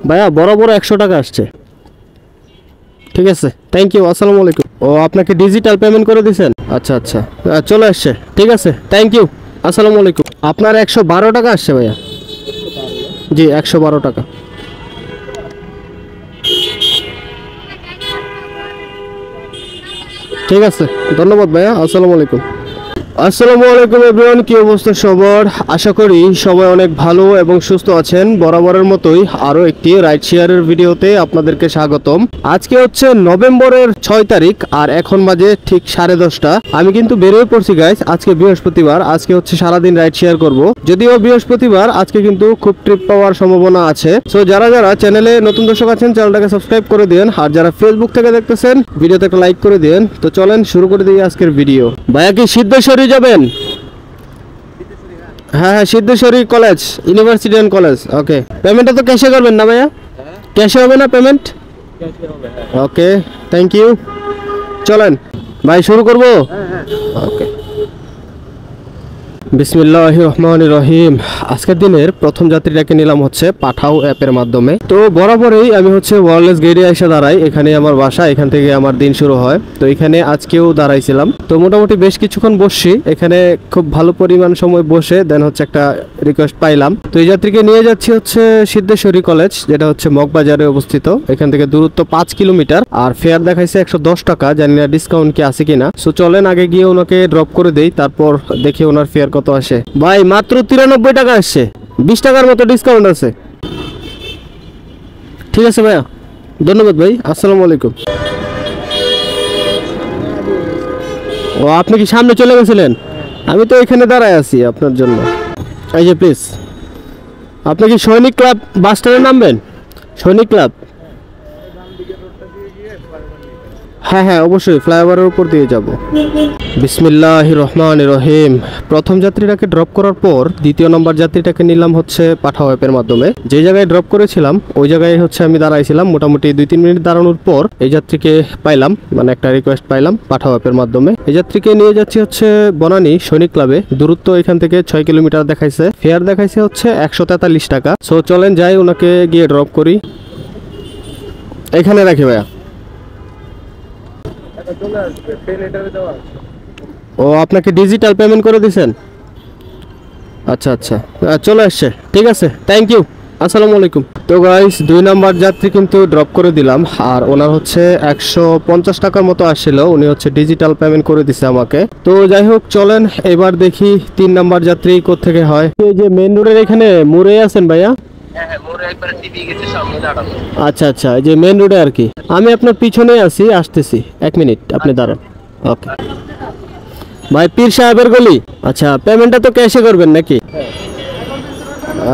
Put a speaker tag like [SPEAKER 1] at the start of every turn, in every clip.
[SPEAKER 1] ভাইয়া বরাবর 100 টাকা আসছে। ঠিক আছে, থ্যাংক ইউ, আসসালামু আলাইকুম। ও আপনাকে ডিজিটাল পেমেন্ট করে দিয়েছেন? আচ্ছা আচ্ছা, চলে আসছে, ঠিক আছে, থ্যাংক ইউ, আসসালামু আলাইকুম। আপনার 112 টাকা আসছে ভাইয়া। জি 112 টাকা। ঠিক আছে, ধন্যবাদ ভাইয়া, আসসালামু আলাইকুম। আসসালামু আলাইকুম এভরিওয়ান, কি অবস্থা সবার? আশা করি সবাই অনেক ভালো এবং সুস্থ আছেন। বরাবরের মতোই আরও একটি রাইড শেয়ারের ভিডিওতে আপনাদেরকে স্বাগতম। আজকে হচ্ছে নভেম্বরের 6 তারিখ আর এখন বাজে ঠিক 10:30। আমি কিন্তু বেরিয়ে পড়ছি গাইস। আজকে বৃহস্পতিবার, আজকে হচ্ছে সারাদিন রাইড শেয়ার করব। যদিও বৃহস্পতিবার, আজকে কিন্তু খুব ট্রিপ পাওয়ার সম্ভাবনা আছে। সো যারা যারা চ্যানেলে নতুন দর্শক আছেন চ্যানেলটাকে সাবস্ক্রাইব করে দিন, আর যারা ফেসবুক থেকে দেখতেছেন ভিডিওতে একটা লাইক করে দিন। তো চলেন শুরু করে দিই আজকের ভিডিও। ভাইয়া কি সিদ্ধেশ্বরী যাবেন? হ্যাঁ, Siddheswari college, university and college. Okay, পেমেন্টটা তো ক্যাশে করবেন না ভাইয়া? ক্যাশে হবে না পেমেন্ট? Okay, thank you. চলেন ভাই শুরু করব। ওকে, বিসমিল্লাহির রহমানির রহিম। আজকের দিনের প্রথম যাত্রীটাকে নিলাম হচ্ছে পাঠাও অ্যাপের মাধ্যমে। তো বরাবরই আমি হচ্ছে ওয়ারলেস গেটে এসে দাঁড়াই, এখানে আমার বাসা, এখান থেকে আমার দিন শুরু হয়। তো এখানে আজকেও দাঁড়াইছিলাম। তো মোটামুটি বেশ কিছুক্ষণ বসছি এখানে, খুব ভালো পরিমাণ সময় বসে দেন হচ্ছে একটা রিকোয়েস্ট পাইলাম। তো এই যাত্রীকে নিয়ে যাচ্ছি হচ্ছে সিদ্ধেশ্বরী কলেজ, যেটা হচ্ছে মগবাজারে অবস্থিত। এখান থেকে দূরত্ব 5 কিলোমিটার, আর ফেয়ার দেখাইছে 110 টাকা। জানি না ডিসকাউন্ট কি আছে কিনা। সো চলেন আগে গিয়ে ওনাকে ড্রপ করে দেই, তারপর দেখি ওনার ফেয়ার কত আসে। ভাই মাত্র 93 টাকা আসছে, 20 টাকার মতো ডিসকাউন্ট আছে। ঠিক আছে ভাইয়া, ধন্যবাদ ভাই, আসসালামু আলাইকুম। ও আপনি কি সামনে চলে গেছিলেন? আমি তো এখানে দাঁড়ায় আছি আপনার জন্য। এই যে প্লিজ, আপনি কি সৈনিক ক্লাব বাস স্ট্যান্ডে নামবেন? সৈনিক ক্লাব, হ্যাঁ হ্যাঁ অবশ্যই, ফ্লাইওভারের উপর দিয়ে যাব। বিসমিল্লাহির রহমানির রহিম। প্রথম যাত্রীটাকে ড্রপ করার পর দ্বিতীয় নম্বর যাত্রীটাকে নিলাম হচ্ছে পাঠাও অ্যাপের মাধ্যমে। যে জায়গায় ড্রপ করেছিলাম ওই জায়গায় হচ্ছে আমি দাঁড়াইছিলাম। মোটামুটি 2-3 মিনিট দাঁড়ানোর পর এই যাত্রীকে পাইলাম, মানে একটা রিকোয়েস্ট পাইলাম পাঠাও অ্যাপের মাধ্যমে। এই যাত্রীকে নিয়ে যাচ্ছি হচ্ছে বনানী সৈনিক ক্লাবে। দূরত্ব এখান থেকে 6 কিলোমিটার দেখাইছে, ফেয়ার দেখাইছে হচ্ছে 143 টাকা। সো চলেন যাই, ওনাকে গিয়ে ড্রপ করি। এখানে রাখি ভাইয়া। ও আপনাকে ডিজিটাল পেমেন্ট করে দিয়েছেন? আচ্ছা আচ্ছা, চলে আসছে, ঠিক আছে, থ্যাংক ইউ, আসসালামু আলাইকুম। তো গাইস 2 নাম্বার যাত্রী কিন্তু ড্রপ করে দিলাম, আর ওনার হচ্ছে 150 টাকার মতো আসছিল। উনি হচ্ছে ডিজিটাল পেমেন্ট করে দিছে আমাকে। তো যাই হোক চলেন এবার দেখি 3 নাম্বার যাত্রী কোত্থেকে হয়। এই যে মেইন রোডের এখানে মোড়ে আছেন ভাইয়া? আচ্ছা আচ্ছা, এই যে মেইন রোডে আর কি। আমি আপনার পিছনে আছি, আসতেছি, 1 মিনিট আপনি দাঁড়ান। ওকে ভাই, পীর সাহেবের গলি। আচ্ছা, পেমেন্টটা তো ক্যাশে করবেন নাকি?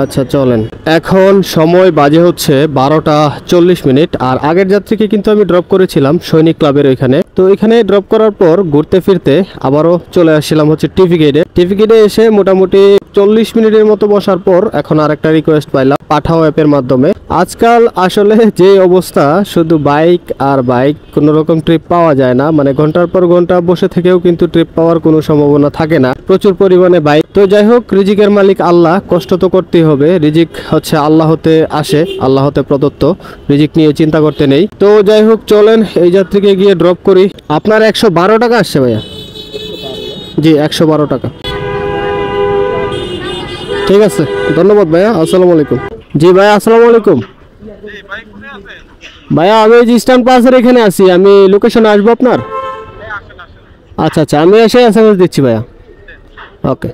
[SPEAKER 1] আচ্ছা চলেন। এখন সময় বাজে হচ্ছে 12:40। আর আগের যাত্রীকে কিন্তু আমি ড্রপ করেছিলাম সৈনিক ক্লাবের ওইখানে। তো এখানে ড্রপ করার পর ঘুরতে ফিরতে আবারও চলে আসছিলাম হচ্ছে টিভি গেটে এসে মোটামুটি 40 মিনিটের মতো বসার পর এখন আরেকটা রিকোয়েস্ট পাইলাম পাঠাও অ্যাপের মাধ্যমে। আজকাল আসলে যে অবস্থা, শুধু বাইক আর বাইক, কোনো রকম ট্রিপ পাওয়া যায় না। মানে ঘন্টার পর ঘন্টা বসে থেকেও কিন্তু ট্রিপ পাওয়ার কোনো সম্ভাবনা থাকে না, প্রচুর পরিমাণে বাইক। তো যাই হোক, রিজিকের মালিক আল্লাহ, কষ্ট তো করতেই হবে। রিজিক হচ্ছে আল্লাহ হতে আসে, আল্লাহ হতে প্রদত্ত, রিজিক নিয়ে চিন্তা করতে নেই। তো যাই হোক চলেন এই যাত্রীকে গিয়ে ড্রপ করি। আপনার 112 টাকা আসছে ভাইয়া? জি 112 টাকা। ঠিক আছে, ধন্যবাদ ভাইয়া, আসসালামু আলাইকুম। জি ভাইয়া, আসসালামু আলাইকুম। ভাইয়া আমি এই যে স্ট্যান্ড পাসের এখানে আছি, আমি লোকেশনে আসবো আপনার? আচ্ছা আচ্ছা, আমি এসে এসএমএস দিচ্ছি ভাইয়া। ওকে।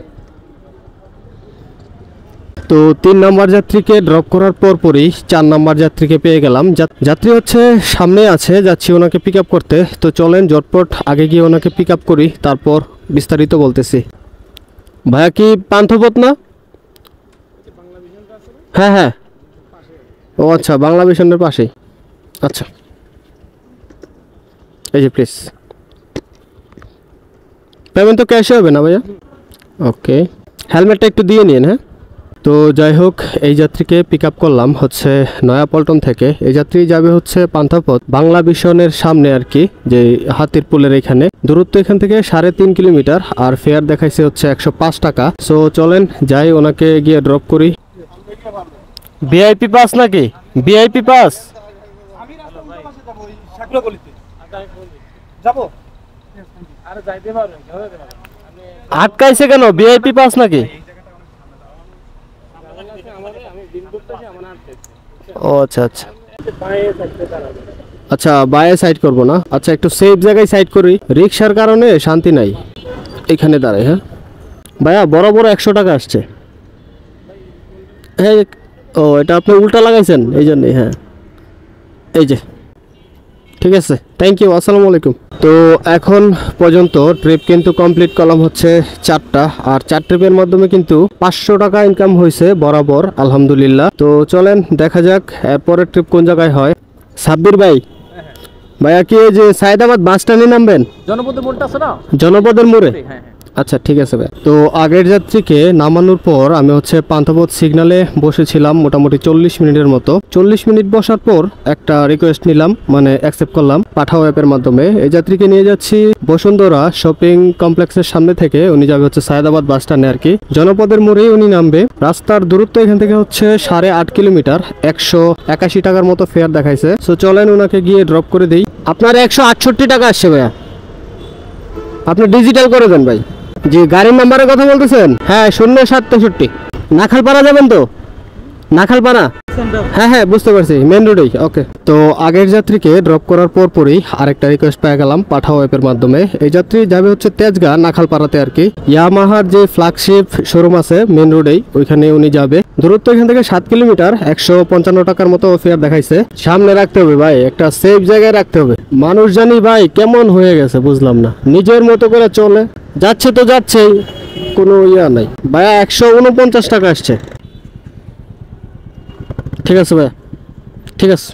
[SPEAKER 1] তো 3 নাম্বার যাত্রীকে ড্রপ করার পরই 4 নাম্বার যাত্রীকে পেয়ে গেলাম। যাত্রী হচ্ছে সামনে আছে, যাচ্ছি ওনাকে পিক আপ করতে। তো চলেন জটপট আগে গিয়ে ওনাকে পিক আপ করি, তারপর বিস্তারিত বলতেছি। ভাইয়া কি পান্থপথ না? হ্যাঁ হ্যাঁ, ও আচ্ছা, বাংলা মিশনের পাশেই। আচ্ছা, এই যে প্লিজ, পেমেন্ট তো ক্যাশে হবে না ভাইয়া? ওকে, হেলমেটটা একটু দিয়ে নিন। হ্যাঁ, তো যাই হোক এই যাত্রীকে পিক আপ করলাম হচ্ছে নয়াপল্টন থেকে। এই যাত্রী যাবে হচ্ছে পান্থপথ, বাংলা মিশনের সামনে আর কি, যে হাতির পুলের এখানে। দূরত্ব এখান থেকে 3.5 কিলোমিটার, আর ফেয়ার দেখাইছে হচ্ছে 105 টাকা। সো চলেন যাই, ওনাকে গিয়ে ড্রপ করি। ভিআইপি পাস নাকি? VIP pass?
[SPEAKER 2] আমি রাস্তার উল্টো পাশে যাবো, ওই সাকুরা গলিতে যাবো। আরে যাইতে পারবেন, যাইতে পারবেন।
[SPEAKER 1] আটকাইছে কেন? ভিআইপি পাস নাকি? ও আচ্ছা আচ্ছা আচ্ছা, বায়ে সাইড করবো না। আচ্ছা, একটু সেফ জায়গায় সাইড করি, রিক্সার কারণে শান্তি নাই। এখানে দাঁড়াই। হ্যাঁ ভাইয়া, বরাবর 100 টাকা আসছে। হ্যাঁ, ও এটা আপনি উল্টা লাগাইছেন এই জন্যই। হ্যাঁ এই যে, ঠিক আছে, থ্যাংক ইউ, আসসালামু আলাইকুম। তো এখন পর্যন্ত ট্রিপ কিন্তু কমপ্লিট করলাম হচ্ছে 4টা, আর 4 ট্রিপের মাধ্যমে কিন্তু 500 টাকা ইনকাম হয়েছে বরাবর, আলহামদুলিল্লাহ। তো চলেন দেখা যাক এরপরের ট্রিপ কোন জায়গায় হয়। সাব্বির ভাই, ভাইয়া কি এই যে সায়দাবাদ বাস স্ট্যান্ডে নামবেন?
[SPEAKER 2] জনপদের মোড়টা আছে না?
[SPEAKER 1] জনপদের মোড়ে?
[SPEAKER 2] হ্যাঁ।
[SPEAKER 1] আচ্ছা ঠিক আছে ভাই। তো আগের যাত্রীকে নামানোর পর আমি হচ্ছে পান্থপথ সিগন্যালে বসেছিলাম মোটামুটি 40 মিনিটের মতো। 40 মিনিট বসার পর একটা রিকোয়েস্ট নিলাম, মানে অ্যাকসেপ্ট করলাম পাঠাও অ্যাপের মাধ্যমে। এই যাত্রীকে নিয়ে যাচ্ছি বসুন্ধরা শপিং কমপ্লেক্সের সামনে থেকে, উনি যাবে হচ্ছে সায়দাবাদ বাস স্ট্যান্ডে আর কি। জনপদের মোড়েই উনি নামবে। রাস্তার দূরত্ব এখান থেকে হচ্ছে 8.5 কিলোমিটার, 181 টাকার মতো ফেয়ার দেখাইছে। সো চলেন ওনাকে গিয়ে ড্রপ করে দিই। আপনার 168 টাকা আসছে ভাইয়া, আপনি ডিজিটাল করে দেন ভাই। জি, গাড়ির নাম্বারের কথা বলতেছেন? হ্যাঁ, 0763। নাখালপাড়া যাবেন তো? নাখালপাড়া? হ্যাঁ হ্যাঁ, বুঝতে পারছি, মেন রোডেই। ওকে। তো আগের যাত্রীকে ড্রপ করার পরই আরেকটা রিকোয়েস্ট পেয়ে গেলাম পাঠাও অ্যাপের মাধ্যমে। এই যাত্রী যাবে হচ্ছে তেজগাঁ নাখালপাড়াতে আর কি। ইয়ামাহার যে ফ্ল্যাগশিপ শোরুম আছে মেন রোডেই, ওইখানে উনি যাবে। দূরত্ব এখান থেকে 7 কিলোমিটার, 155 টাকার মতো ফেয়ার দেখাইছে। সামনে রাখতে হবে ভাই, একটা সেফ জায়গায় রাখতে হবে। মানুষ জানি ভাই কেমন হয়ে গেছে বুঝলাম না, নিজের মতো করে চলে যাচ্ছে তো যাচ্ছেই, কোনো ইয়া নাই। ভাইয়া 149 টাকা আসছে। ঠিক আছে ভাইয়া, ঠিক আছে,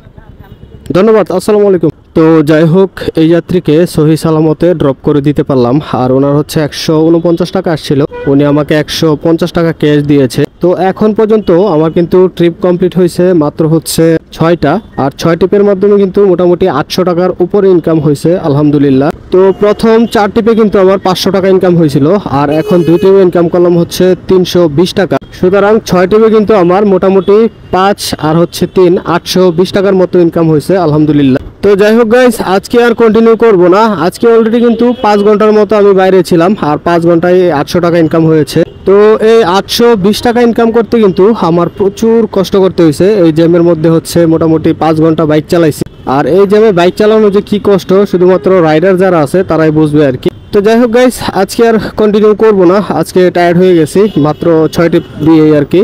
[SPEAKER 1] ধন্যবাদ, আসসালামু আলাইকুম। তো যাই হোক, এই যাত্রীকে সহি সালামতে ড্রপ করে দিতে পারলাম। আর ওনার হচ্ছে 149 টাকা আসছিল, উনি আমাকে 150 টাকা ক্যাশ দিয়েছে। তো এখন পর্যন্ত আমার কিন্তু ট্রিপ কমপ্লিট হয়েছে মাত্র হচ্ছে 6টা, আর 6 ট্রিপের মাধ্যমে কিন্তু মোটামুটি 800 টাকার উপরে ইনকাম হয়েছে, আলহামদুলিল্লাহ। তো প্রথম 4 ট্রিপে কিন্তু আমার 500 টাকা ইনকাম হয়েছিল, আর এখন 2 ট্রিপে ইনকাম করলাম হচ্ছে 320 টাকা। সুতরাং 6 ট্রিপে কিন্তু আমার মোটামুটি 5 আর হচ্ছে 3, 820 টাকার মতো ইনকাম হয়েছে, আলহামদুলিল্লাহ। তো যাই হোক গাইস, আজকে আর কন্টিনিউ করব না। আজকে অলরেডি কিন্তু 5 ঘন্টার মতো আমি বাইরে ছিলাম, আর 5 ঘন্টায় 800 টাকা ইনকাম হয়েছে। তো এই 820 টাকা ইনকাম করতে কিন্তু আমার প্রচুর কষ্ট করতে হয়েছে। এই জ্যামের মধ্যে হচ্ছে মোটামুটি 5 ঘন্টা বাইক চালাইছি, আর এই জ্যামে বাইক চালানো যে কি কষ্ট শুধুমাত্র রাইডার যারা আছে তারাই বুঝবে আর কি। তো যাই হোক গাইস, আজকে আর কন্টিনিউ করব না, আজকে টায়ার্ড হয়ে গেছি মাত্র 6 ট্রিপ দিয়ে আর কি।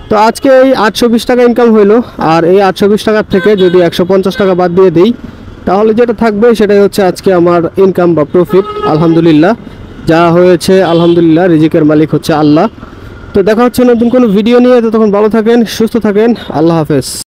[SPEAKER 1] তো আজকে এই 820 টাকা ইনকাম হইলো, আর এই 820 টাকার থেকে যদি 150 টাকা বাদ দিয়ে দিই, তাহলে যেটা থাকবে সেটাই হচ্ছে আজকে আমার ইনকাম বা প্রফিট, আলহামদুলিল্লাহ। যা হয়েছে আলহামদুলিল্লাহ, রিজিকের মালিক হচ্ছে আল্লাহ। তো দেখা হচ্ছে নতুন কোনো ভিডিও নিয়ে। ততক্ষণ ভালো থাকেন, সুস্থ থাকেন, আল্লাহ হাফেজ।